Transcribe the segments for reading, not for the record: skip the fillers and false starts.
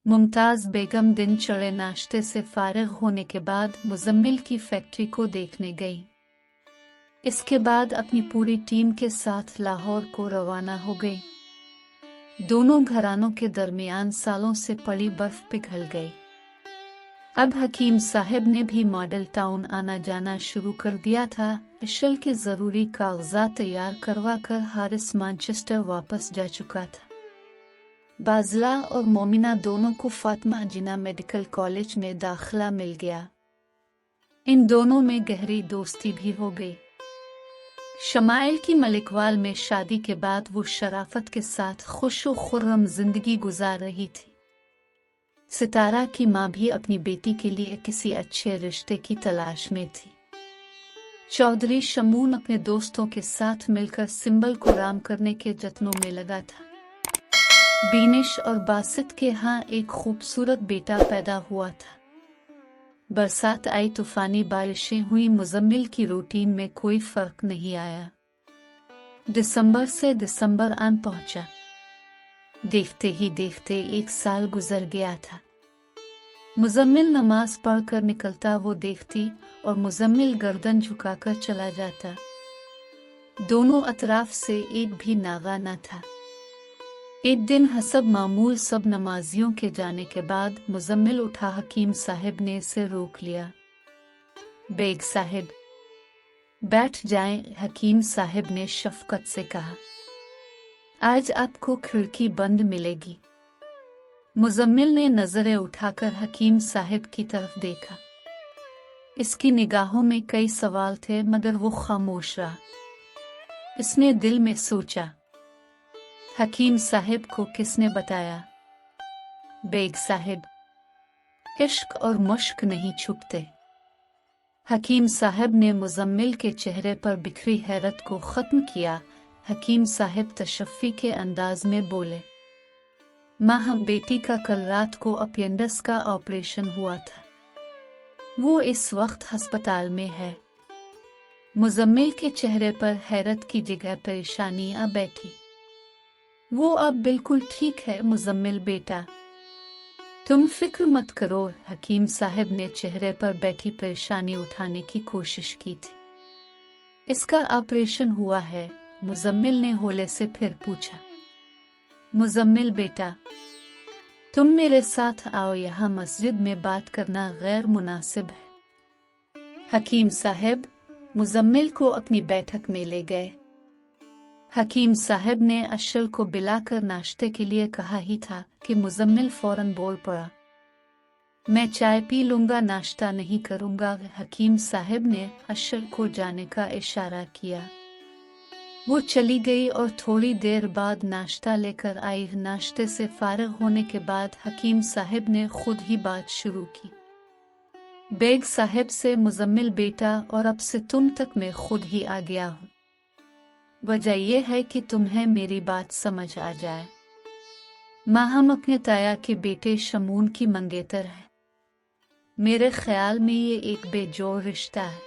मुमताज़ बेगम दिन चढ़े नाश्ते से फारिग होने के बाद मुजम्मिल की फैक्ट्री को देखने गई। इसके बाद अपनी पूरी टीम के साथ लाहौर को रवाना हो गई। दोनों घरानों के दरमियान सालों से पड़ी बर्फ पिघल गई। अब हकीम साहब ने भी मॉडल टाउन आना जाना शुरू कर दिया था। इशल के ज़रूरी कागजात तैयार करवा कर हारिस मैनचेस्टर वापस जा चुका था। बाज़ला और मोमिना दोनों को फातिमा जिन्ना मेडिकल कॉलेज में दाखिला मिल गया। इन दोनों में गहरी दोस्ती भी हो गई। शमाइल की मलिकवाल में शादी के बाद वो शराफत के साथ खुश व खुर्रम जिंदगी गुजार रही थी। सितारा की माँ भी अपनी बेटी के लिए किसी अच्छे रिश्ते की तलाश में थी। चौधरी शमून अपने दोस्तों के साथ मिलकर सिंबल को राम करने के जत्नों में लगा था। बीनिश और बासित के यहाँ एक खूबसूरत बेटा पैदा हुआ था। बरसात आई, तूफानी बारिशें हुई, मुजम्मिल की रूटीन में कोई फर्क नहीं आया। दिसंबर से दिसंबर आन पहुंचा। देखते ही देखते 1 साल गुजर गया था। मुजम्मिल नमाज पढ़कर निकलता वो देखती और मुजम्मिल गर्दन झुकाकर चला जाता। दोनों अतराफ से एक भी नागा न था। एक दिन हसब मामूल सब नमाजियों के जाने के बाद मुजम्मिल उठा। हकीम साहब ने इसे रोक लिया। बेग साहब बैठ जाएं, हकीम साहब ने शफकत से कहा। आज आपको खिड़की बंद मिलेगी। मुजम्मिल ने नजरें उठाकर हकीम साहब की तरफ देखा। इसकी निगाहों में कई सवाल थे मगर वो खामोश रहा। इसने दिल में सोचा, हकीम साहब को किसने बताया? बेग साहब, इश्क और मुश्क नहीं छुपते। हकीम साहब ने मुजम्मिल के चेहरे पर बिखरी हैरत को खत्म किया। हकीम साहब तशफ़ी के अंदाज में बोले, माँ, हम बेटी का कल रात को अपेंडिक्स का ऑपरेशन हुआ था। वो इस वक्त अस्पताल में है। मुजम्मिल के चेहरे पर हैरत की जगह परेशानी आ बैठी। वो अब बिल्कुल ठीक है मुजम्मिल बेटा, तुम फिक्र मत करो। हकीम साहब ने चेहरे पर बैठी परेशानी उठाने की कोशिश की थी। इसका ऑपरेशन हुआ है, मुजम्मिल ने होले से फिर पूछा। मुजम्मिल बेटा, तुम मेरे साथ आओ, यहाँ मस्जिद में बात करना गैर मुनासिब है। हकीम साहब मुजम्मिल को अपनी बैठक में ले गए। हकीम साहब ने अशल को बिलाकर नाश्ते के लिए कहा ही था कि मुजम्मिल फौरन बोल पड़ा, मैं चाय पी लूंगा, नाश्ता नहीं करूंगा। हकीम साहब ने अशल को जाने का इशारा किया। वो चली गई और थोड़ी देर बाद नाश्ता लेकर आई। नाश्ते से फारिग होने के बाद हकीम साहब ने खुद ही बात शुरू की। बेग साहब से, मुजम्मिल बेटा, और अब से तुम तक मैं खुद ही आ गया हूँ। वजह यह है कि तुम्हें मेरी बात समझ आ जाए। माँ, हम अपने ताया के बेटे शमून की मंगेतर है। मेरे ख्याल में ये एक बेजोड़ रिश्ता है।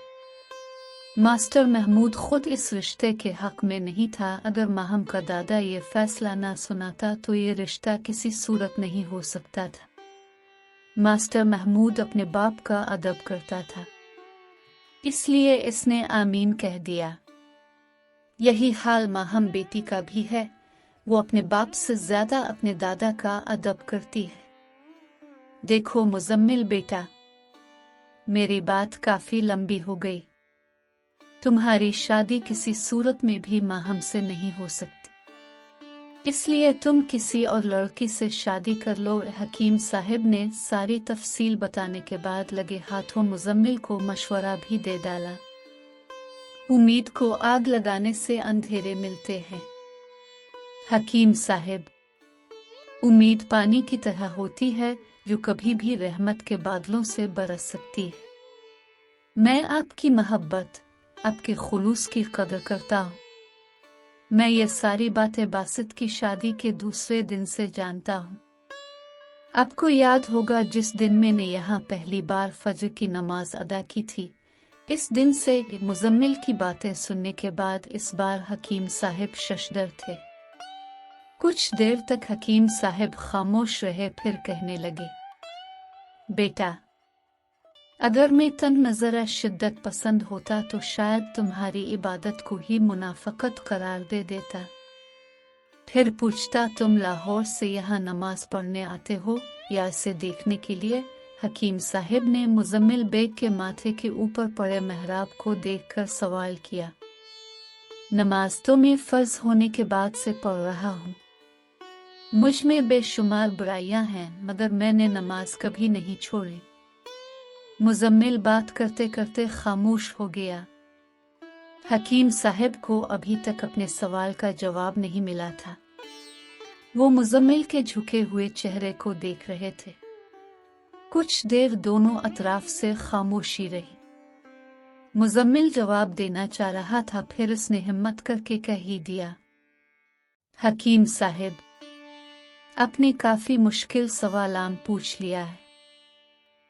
मास्टर महमूद खुद इस रिश्ते के हक में नहीं था। अगर माहम का दादा ये फैसला ना सुनाता तो ये रिश्ता किसी सूरत नहीं हो सकता था। मास्टर महमूद अपने बाप का अदब करता था, इसलिए इसने आमीन कह दिया। यही हाल माहम बेटी का भी है। वो अपने बाप से ज्यादा अपने दादा का अदब करती है। देखो मुजम्मिल बेटा, मेरी बात काफी लंबी हो गई। तुम्हारी शादी किसी सूरत में भी माहम से नहीं हो सकती, इसलिए तुम किसी और लड़की से शादी कर लो। हकीम साहब ने सारी तफसील बताने के बाद लगे हाथों मुजम्मिल को मशवरा भी दे डाला। उम्मीद को आग लगाने से अंधेरे मिलते हैं हकीम साहब। उम्मीद पानी की तरह होती है जो कभी भी रहमत के बादलों से बरस सकती है। मैं आपकी मोहब्बत, आपके खुलूस की कदर करता हूँ। मैं ये सारी बातें बासित की शादी के दूसरे दिन से जानता हूँ। आपको याद होगा जिस दिन मैंने यहाँ पहली बार फजर की नमाज अदा की थी। इस दिन से मुजम्मिल की बातें सुनने के बाद इस बार हकीम साहब शशदर थे। कुछ देर तक हकीम साहब खामोश रहे, फिर कहने लगे, बेटा, अगर मैं तन नजर शिद्दत पसंद होता तो शायद तुम्हारी इबादत को ही मुनाफकत करार दे देता। फिर पूछता, तुम लाहौर से यहाँ नमाज पढ़ने आते हो या इसे देखने के लिए? हकीम साहब ने मुजम्मिल बेग के माथे के ऊपर पड़े मेहराब को देखकर सवाल किया। नमाज तो मैं फर्ज होने के बाद से पढ़ रहा हूँ। मुझ में बेशुमार बुराइयां हैं, मगर मैंने नमाज कभी नहीं छोड़ी। मुजम्मिल बात करते करते खामोश हो गया। हकीम साहब को अभी तक अपने सवाल का जवाब नहीं मिला था। वो मुजम्मिल के झुके हुए चेहरे को देख रहे थे। कुछ देर दोनों अतराफ से खामोशी रही। मुजम्मिल जवाब देना चाह रहा था, फिर उसने हिम्मत करके कह ही दिया, हकीम साहब, आपने काफी मुश्किल सवाल पूछ लिया है।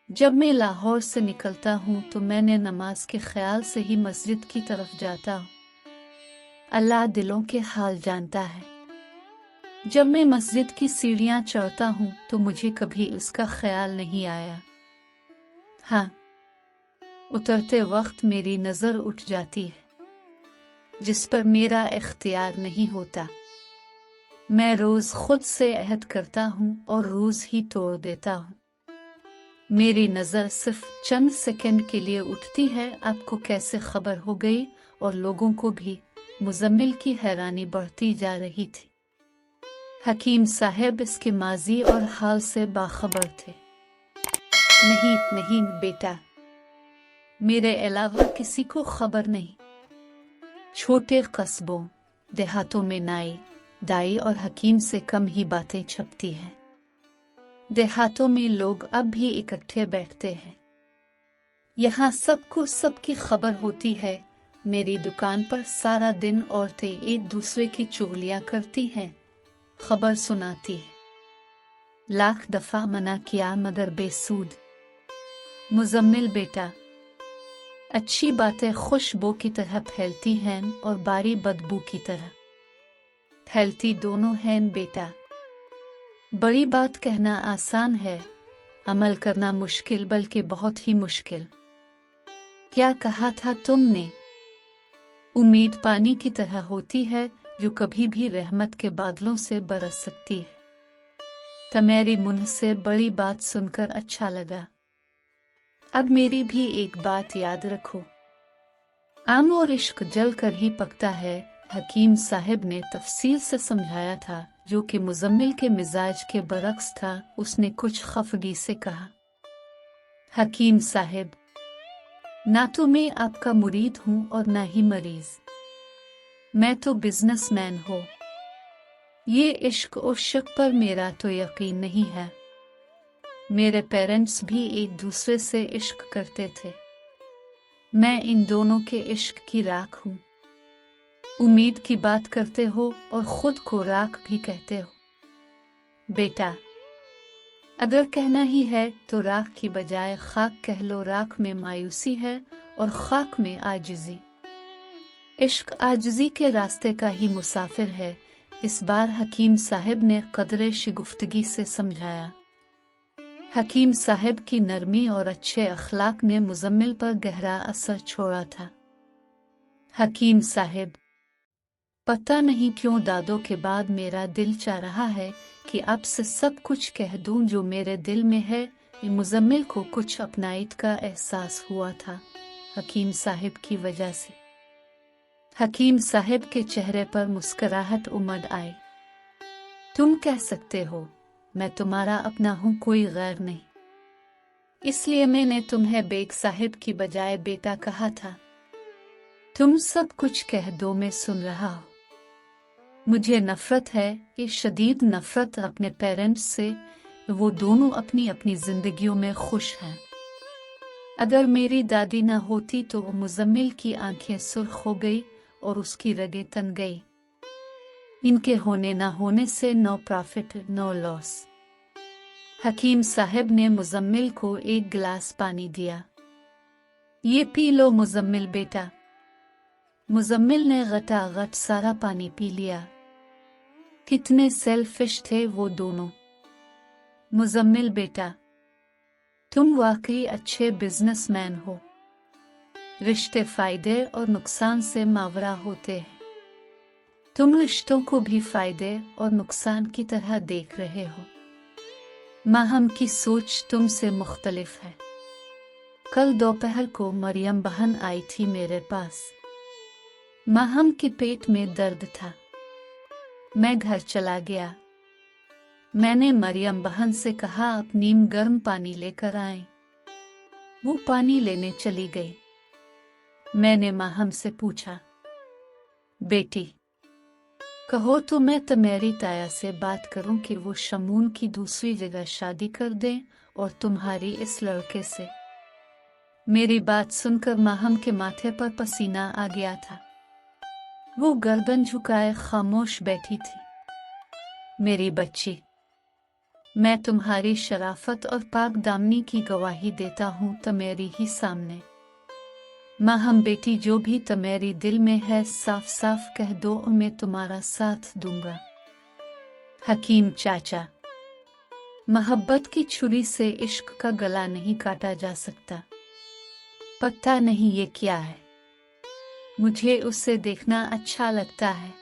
जब मैं लाहौर से निकलता हूँ तो मैंने नमाज के ख्याल से ही मस्जिद की तरफ जाता हूँ। अल्लाह दिलों के हाल जानता है। जब मैं मस्जिद की सीढ़ियाँ चढ़ता हूँ तो मुझे कभी इसका ख्याल नहीं आया। हाँ, उतरते वक्त मेरी नज़र उठ जाती है, जिस पर मेरा इख्तियार नहीं होता। मैं रोज़ खुद से अहद करता हूँ और रोज़ ही तोड़ देता हूँ। मेरी नज़र सिर्फ चंद सेकंड के लिए उठती है। आपको कैसे खबर हो गई? और लोगों को भी। मुजम्मिल की हैरानी बढ़ती जा रही थी। हकीम साहब इसके माजी और हाल से बाखबर थे। नहीं नहीं बेटा, मेरे अलावा किसी को खबर नहीं। छोटे कस्बों देहातों में नाई, दाई और हकीम से कम ही बातें छपती हैं। देहातों में लोग अब भी इकट्ठे बैठते हैं। यहाँ सबको सबकी खबर होती है। मेरी दुकान पर सारा दिन औरतें एक दूसरे की चुगलियां करती हैं, खबर सुनाती है। लाख दफा मना किया मगर बेसूद। मुजम्मिल बेटा, अच्छी बातें खुशबू की तरह फैलती हैं और बारी बदबू की तरह फैलती दोनों हैं बेटा। बड़ी बात कहना आसान है, अमल करना मुश्किल, बल्कि बहुत ही मुश्किल। क्या कहा था तुमने? उम्मीद पानी की तरह होती है जो कभी भी रहमत के बादलों से बरस सकती है। तुम्हारी मुंह से बड़ी बात सुनकर अच्छा लगा। अब मेरी भी एक बात याद रखो, आम और इश्क जल कर ही पकता है। हकीम साहब ने तफसील से समझाया था, जो कि मुजम्मिल के मिजाज के बरक्स था। उसने कुछ खफगी से कहा, हकीम साहब, ना तो मैं आपका मुरीद हूँ और ना ही मरीज। मैं तो बिजनेसमैन हूँ। ये इश्क और शक पर मेरा तो यकीन नहीं है। मेरे पेरेंट्स भी एक दूसरे से इश्क करते थे। मैं इन दोनों के इश्क की राख हूँ। उम्मीद की बात करते हो और खुद को राख भी कहते हो। बेटा, अगर कहना ही है तो राख की बजाय खाक कह लो। राख में मायूसी है और खाक में आजिज़ी। इश्क आजिज़ी के रास्ते का ही मुसाफिर है। इस बार हकीम साहब ने कदरे शिगुफ्तगी से समझाया। हकीम साहब की नरमी और अच्छे अखलाक ने मुजम्मिल पर गहरा असर छोड़ा था। हकीम साहब, पता नहीं क्यों दादों के बाद मेरा दिल चाह रहा है कि आपसे सब कुछ कह दूं जो मेरे दिल में है। मुजम्मिल को कुछ अपनाइट का एहसास हुआ था हकीम साहब की वजह से। हकीम साहब के चेहरे पर मुस्कुराहट उमड़ आई। तुम कह सकते हो, मैं तुम्हारा अपना हूं, कोई गैर नहीं। इसलिए मैंने तुम्हें बेग साहब की बजाय बेटा कहा था। तुम सब कुछ कह दो, मैं सुन रहा हूं। मुझे नफरत है, ये शदीद नफरत अपने पेरेंट्स से। वो दोनों अपनी अपनी जिंदगियों में खुश हैं। अगर मेरी दादी ना होती तो मुजम्मिल की आंखें सुर्ख हो गई और उसकी रगें तन गई। इनके होने ना होने से नो प्रॉफिट नो लॉस। हकीम साहब ने मुजम्मिल को एक गिलास पानी दिया। ये पी लो मुजम्मिल बेटा। मुजम्मिल ने गटागट सारा पानी पी लिया। कितने सेल्फिश थे वो दोनों। मुजम्मिल बेटा, तुम वाकई अच्छे बिजनेसमैन हो। रिश्ते फायदे और नुकसान से मावरा होते हैं। तुम रिश्तों को भी फायदे और नुकसान की तरह देख रहे हो। माहम की सोच तुमसे मुख्तलिफ है। कल दोपहर को मरियम बहन आई थी मेरे पास। माहम के पेट में दर्द था। मैं घर चला गया। मैंने मरियम बहन से कहा आप नीम गर्म पानी लेकर आएं। वो पानी लेने चली गई। मैंने माहम से पूछा, बेटी कहो तो मैं तुम्हारी ताया से बात करूं कि वो शमून की दूसरी जगह शादी कर दे और तुम्हारी इस लड़के से। मेरी बात सुनकर माहम के माथे पर पसीना आ गया था। वो गर्दन झुकाए खामोश बैठी थी। मेरी बच्ची, मैं तुम्हारी शराफत और पाक दामनी की गवाही देता हूँ तुम्हारी ही सामने। माहम बेटी, जो भी तुम्हारी दिल में है साफ साफ कह दो और मैं तुम्हारा साथ दूंगा। हकीम चाचा, मोहब्बत की छुरी से इश्क का गला नहीं काटा जा सकता। पता नहीं ये क्या है। मुझे उससे देखना अच्छा लगता है।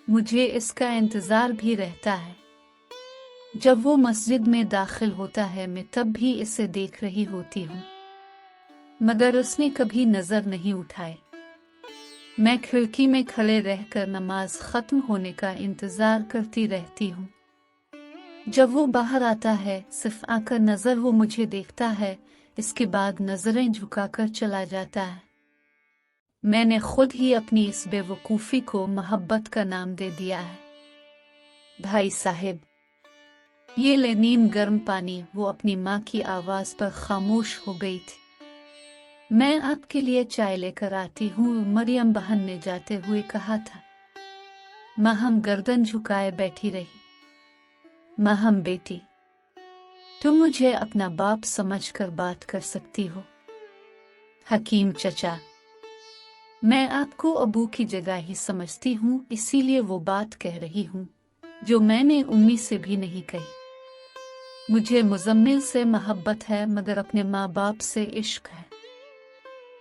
मुझे इसका इंतजार भी रहता है। जब वो मस्जिद में दाखिल होता है मैं तब भी इसे देख रही होती हूँ, मगर उसने कभी नजर नहीं उठाए। मैं खिड़की में खड़े रहकर नमाज खत्म होने का इंतजार करती रहती हूँ। जब वो बाहर आता है सिर्फ आकर नजर वो मुझे देखता है, इसके बाद नजरें झुकाकर चला जाता है। मैंने खुद ही अपनी इस बेवकूफ़ी को मोहब्बत का नाम दे दिया है। भाई साहब, ये ले नीम गर्म पानी। वो अपनी माँ की आवाज़ पर खामोश हो गई थी। मैं आपके लिए चाय लेकर आती हूँ, मरियम बहन ने जाते हुए कहा था। माहम गर्दन झुकाए बैठी रही। माहम बेटी, तुम मुझे अपना बाप समझकर बात कर सकती हो। हकीम चचा, मैं आपको अबू की जगह ही समझती हूँ, इसीलिए वो बात कह रही हूँ जो मैंने उम्मी से भी नहीं कही। मुझे मुजम्मिल से मोहब्बत है, मगर अपने माँ बाप से इश्क है।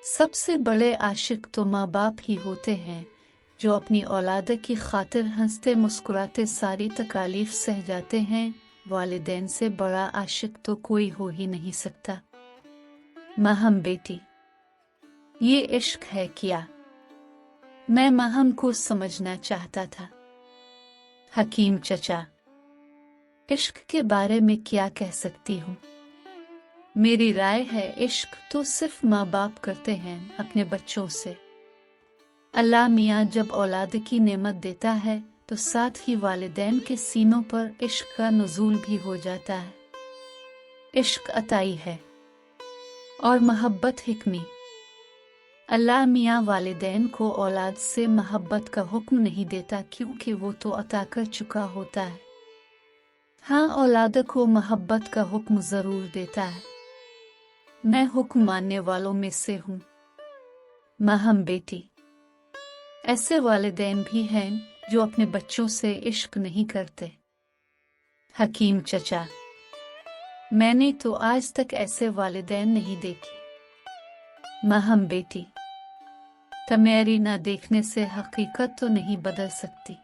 सबसे बड़े आशिक तो माँ बाप ही होते हैं, जो अपनी औलाद की खातिर हंसते मुस्कुराते सारी तकालीफ सह जाते हैं। वालिदैन से बड़ा आशिक तो कोई हो ही नहीं सकता। माहम बेटी, ये इश्क है क्या? मैं माहम को समझना चाहता था। हकीम चचा, इश्क के बारे में क्या कह सकती हूँ? मेरी राय है इश्क तो सिर्फ माँ बाप करते हैं अपने बच्चों से। अल्लाह मियाँ जब औलाद की नेमत देता है तो साथ ही वालिदैन के सीनों पर इश्क का नुज़ूल भी हो जाता है। इश्क अताई है और मोहब्बत हिक्मी। अल्लाह मियाँ वालिदैन को औलाद से मोहब्बत का हुक्म नहीं देता, क्योंकि वो तो अता कर चुका होता है। हाँ, औलाद को मोहब्बत का हुक्म ज़रूर देता है। मैं हुक्म मानने वालों में से हूँ। माहम बेटी, ऐसे वालिदैन भी हैं जो अपने बच्चों से इश्क नहीं करते। हकीम चचा, मैंने तो आज तक ऐसे वालिदैन नहीं देखे। माहम बेटी, तुम्हारी ना देखने से हकीकत तो नहीं बदल सकती।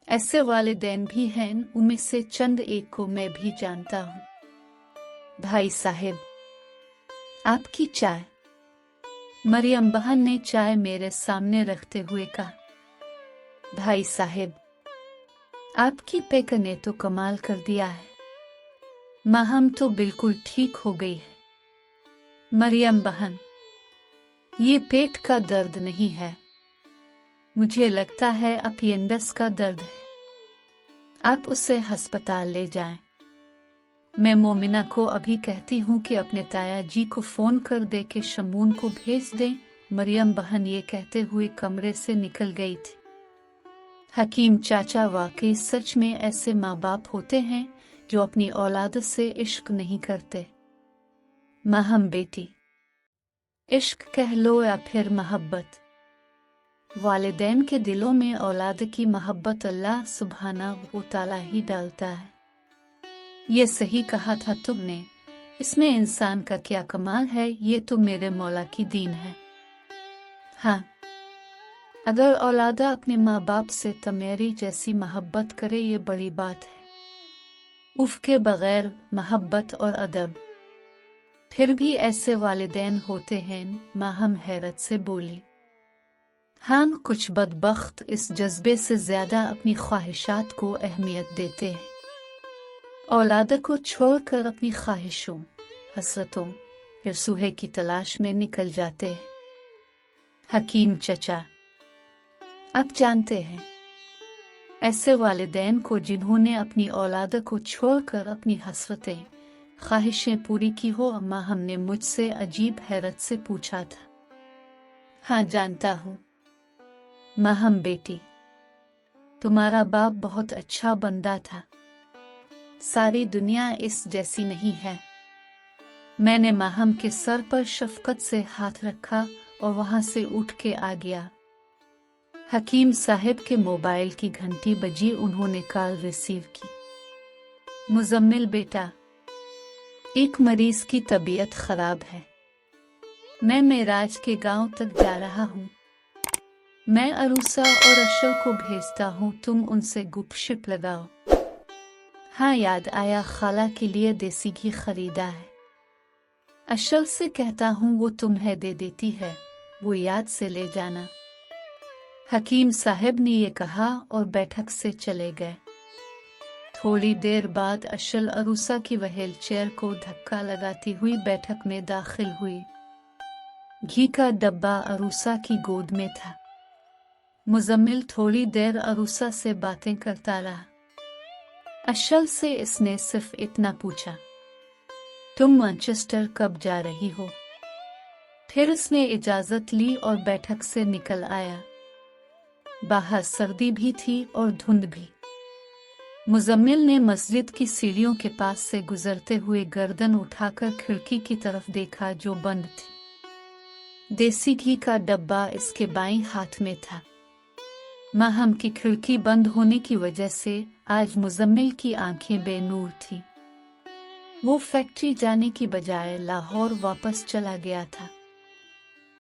ऐसे वालिदैन भी हैं, उनमें से चंद एक को मैं भी जानता हूँ। भाई साहब, आपकी चाय। मरियम बहन ने चाय मेरे सामने रखते हुए कहा। भाई साहब, आपकी पेक ने तो कमाल कर दिया है। माहम तो बिल्कुल ठीक हो गई है। मरियम बहन, ये पेट का दर्द नहीं है, मुझे लगता है अपेंडिक्स का दर्द है। आप उसे अस्पताल ले जाएं। मैं मोमिना को अभी कहती हूँ कि अपने ताया जी को फोन कर दे के शमून को भेज दें। मरियम बहन ये कहते हुए कमरे से निकल गई थी। हकीम चाचा, वाकई सच में ऐसे माँ बाप होते हैं जो अपनी औलाद से इश्क नहीं करते। माहम बेटी, इश्क कह लो या फिर मोहब्बत, वालिदैन के दिलों में औलाद की मोहब्बत अल्लाह सुब्हानहू व तआला ही डालता है। ये सही कहा था तुमने, इसमें इंसान का क्या कमाल है, ये तो मेरे मौला की दीन है। हाँ, अगर औलादा अपने माँ बाप से तमेरी जैसी मोहब्बत करे ये बड़ी बात है। उफ के बगैर मोहब्बत और अदब। फिर भी ऐसे वालिदैन होते हैं, माहम हैरत से बोली। हाँ, कुछ बदबख्त इस जज्बे से ज्यादा अपनी ख्वाहिशात को अहमियत देते हैं। औलाद को छोड़कर अपनी ख्वाहिशों, हसरतों, फिर सूहे की तलाश में निकल जाते हैं। हकीम चचा, आप जानते हैं ऐसे वालिदैन को जिन्होंने अपनी औलाद को छोड़कर अपनी हसरतें, ख्वाहिशें पूरी की हो। अम्मा, हमने मुझसे अजीब हैरत से पूछा था। हाँ, जानता हूँ माहम बेटी, तुम्हारा बाप बहुत अच्छा बंदा था। सारी दुनिया इस जैसी नहीं है। मैंने माहम के सर पर शफकत से हाथ रखा और वहां से उठ के आ गया। हकीम साहब के मोबाइल की घंटी बजी। उन्होंने कॉल रिसीव की। मुजम्मिल बेटा, एक मरीज की तबीयत खराब है। मैं मेराज के गांव तक जा रहा हूँ। मैं अरूसा और अशल को भेजता हूँ, तुम उनसे गुपशप लगाओ। हाँ, याद आया, खाला के लिए देसी घी खरीदा है। अशल से कहता हूँ वो तुम्हें दे देती है, वो याद से ले जाना। हकीम साहब ने ये कहा और बैठक से चले गए। थोड़ी देर बाद अशल अरूसा की व्हील चेयर को धक्का लगाती हुई बैठक में दाखिल हुई। घी का डब्बा अरूसा की गोद में था। मुजम्मिल थोड़ी देर अरूसा से बातें करता रहा। अशल से इसने सिर्फ इतना पूछा, तुम मैनचेस्टर कब जा रही हो? फिर उसने इजाजत ली और बैठक से निकल आया। बाहर सर्दी भी थी और धुंध भी। मुजम्मिल ने मस्जिद की सीढ़ियों के पास से गुजरते हुए गर्दन उठाकर खिड़की की तरफ देखा जो बंद थी। देसी घी का डब्बा इसके बाईं हाथ में था। माहम की खिड़की बंद होने की वजह से आज मुजम्मिल की आंखें बेनूर थीं। वो फैक्ट्री जाने की बजाय लाहौर वापस चला गया था।